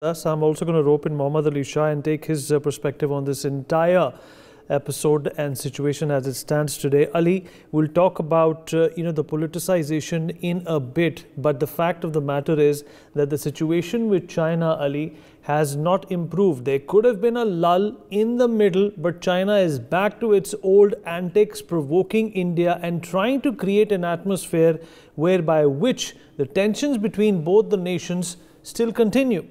Thus, I'm also going to rope in Mohammad Ali Shah and take his perspective on this entire episode and situation as it stands today. Ali, we'll talk about the politicization in a bit, but the fact of the matter is that the situation with China, Ali, has not improved. There could have been a lull in the middle, but China is back to its old antics, provoking India and trying to create an atmosphere whereby which the tensions between both the nations still continue.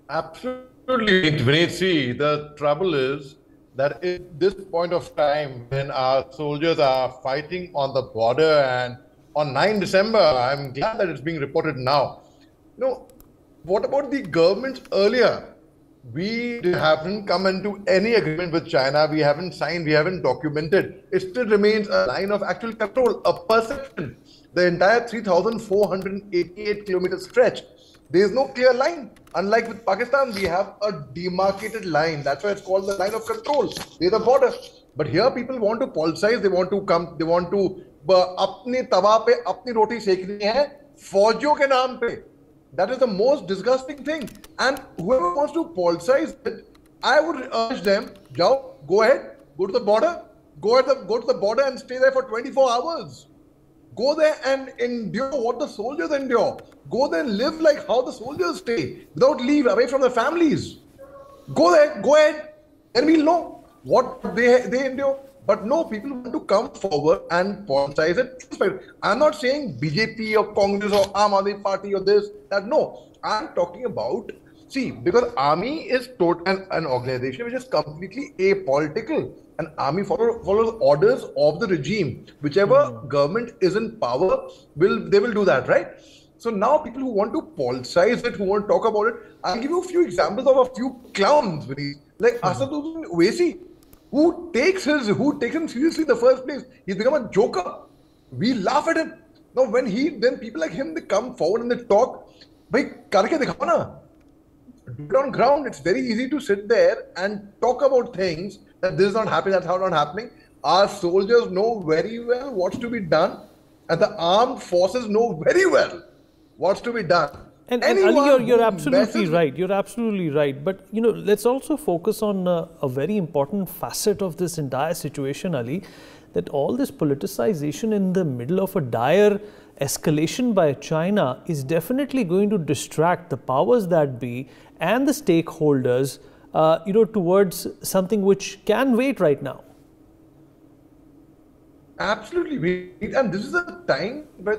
Absolutely, Vineet. See, the trouble is that at this point of time, when our soldiers are fighting on the border, and on 9 December, I'm glad that it's being reported now. What about the governments earlier? We haven't come into any agreement with China. We haven't signed, we haven't documented. It still remains a line of actual control, a perception. The entire 3,488 kilometer stretch, there is no clear line. Unlike with Pakistan, we have a demarcated line. That's why it's called the line of control. There's the border. But here people want to politicize. They want to come. They want to अपने तवा पे अपनी रोटी सेकनी है फौजियों के नाम पे. That is the most disgusting thing. And whoever wants to politicize it, I would urge them, go ahead, go to the border, go to the border and stay there for 24 hours. Go there and endure what the soldiers endure. Go there and live like how the soldiers stay, without leave, away from their families. Go there, go ahead, and we'll know what they endure. But no, people want to come forward and politicize it. I'm not saying BJP or Congress or Aam Aadmi Party or this, that. No, I'm talking about, see, because army is an organization which is completely apolitical. An army follows orders of the regime. Whichever government is in power, they will do that, right? So now people who want to politicize it, who want to talk about it, I'll give you a few examples of a few clowns, like Asaduddin Owaisi, who takes him seriously in the first place. He's become a joker. We laugh at him. Now then people like him, they come forward and they talk. Bhai, karke dikhao na. Do it on ground. It's very easy to sit there and talk about things that this is not happening, that's how not happening. Our soldiers know very well what's to be done, and the armed forces know very well what's to be done. And Ali, you're absolutely right. You're absolutely right. But let's also focus on a very important facet of this entire situation, Ali, that all this politicization in the middle of a dire escalation by China is definitely going to distract the powers that be and the stakeholders, towards something which can wait right now. Absolutely, and this is a time where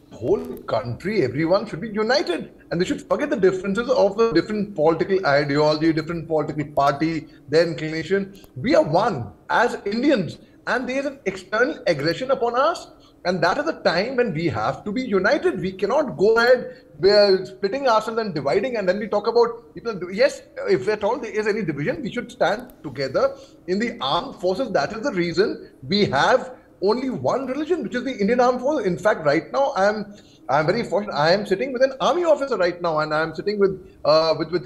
the whole country, everyone should be united, and they should forget the differences of the different political ideology, different political party, their inclination. We are one as Indians, and there is an external aggression upon us. And that is the time when we have to be united. We cannot go ahead, we're splitting ourselves and dividing, and then we talk about people. Yes, if at all there is any division, we should stand together in the armed forces. That is the reason we have only one religion, which is the Indian Armed Forces. In fact, right now I'm very fortunate. I am sitting with an army officer right now, and I am sitting with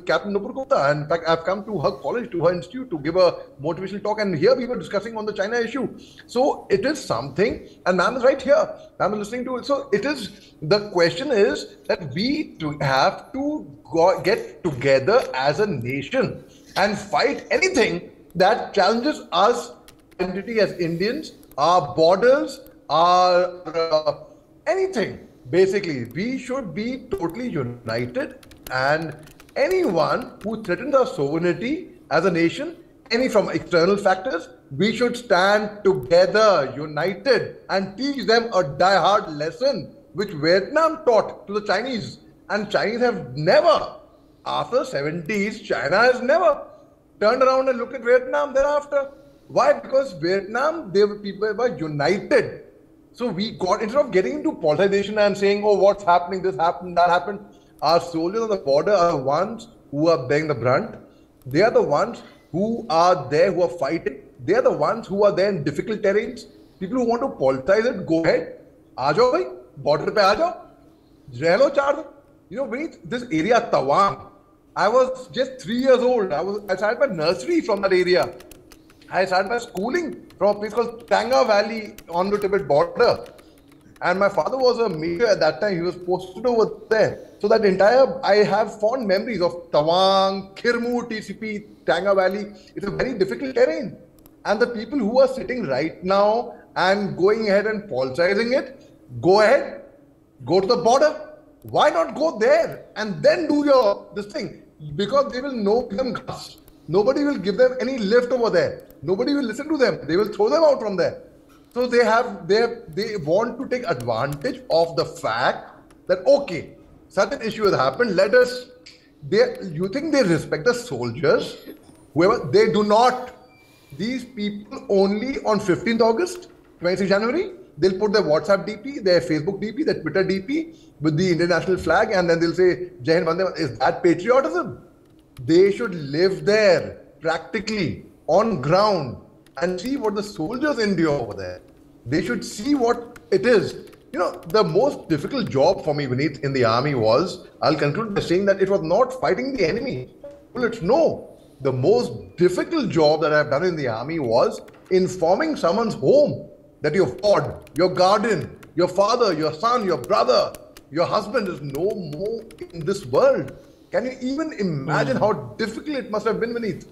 Captain Nupur Gupta. In fact, I've come to her college, to her institute, to give a motivational talk. And here we were discussing on the China issue. So it is something, and ma'am is right here. Ma'am is listening to it. So it is, the question is that we have to get together as a nation and fight anything that challenges us identity as Indians, our borders, our anything. Basically, we should be totally united, and anyone who threatens our sovereignty as a nation, any from external factors, we should stand together, united, and teach them a die-hard lesson which Vietnam taught to the Chinese. And Chinese have never, after the 70s, China has never turned around and looked at Vietnam thereafter. Why? Because Vietnam, people were united. So we got, instead of getting into politicization and saying, oh, what's happening, this happened, that happened, our soldiers on the border are the ones who are bearing the brunt. They are the ones who are there, who are fighting. They are the ones who are there in difficult terrains. People who want to politicize it, go ahead. Aa jao bhai, border pe aa jao. Reh lo 4 din. This area, Tawang, I was just 3 years old. I started my nursery from that area. I started my schooling from a place called Tanga Valley on the Tibet border. And my father was a major at that time. He was posted over there. So that I have fond memories of Tawang, Khirmu, TCP, Tanga Valley. It's a very difficult terrain. And the people who are sitting right now and going ahead and politicizing it, go ahead, go to the border. Why not go there and then do this thing? Because they will give them gas. Nobody will give them any lift over there. Nobody will listen to them. They will throw them out from there. So they want to take advantage of the fact that, okay, such an issue has happened. You think they respect the soldiers? Whoever, they do not. These people only on 15th August, 26th January, they'll put their WhatsApp DP, their Facebook DP, their Twitter DP with the Indian national flag, and then they'll say, Jai Hind Vande Mataram. Is that patriotism? They should live there, practically, on ground, and see what the soldiers endure over there. They should see what it is. You know, the most difficult job for me, Vineet, in the army was, I'll conclude by saying that it was not fighting the enemy. Bullets, no. The most difficult job that I've done in the army was informing someone's home that your ward, your garden, your father, your son, your brother, your husband is no more in this world. Can you even imagine how difficult it must have been, Vineet?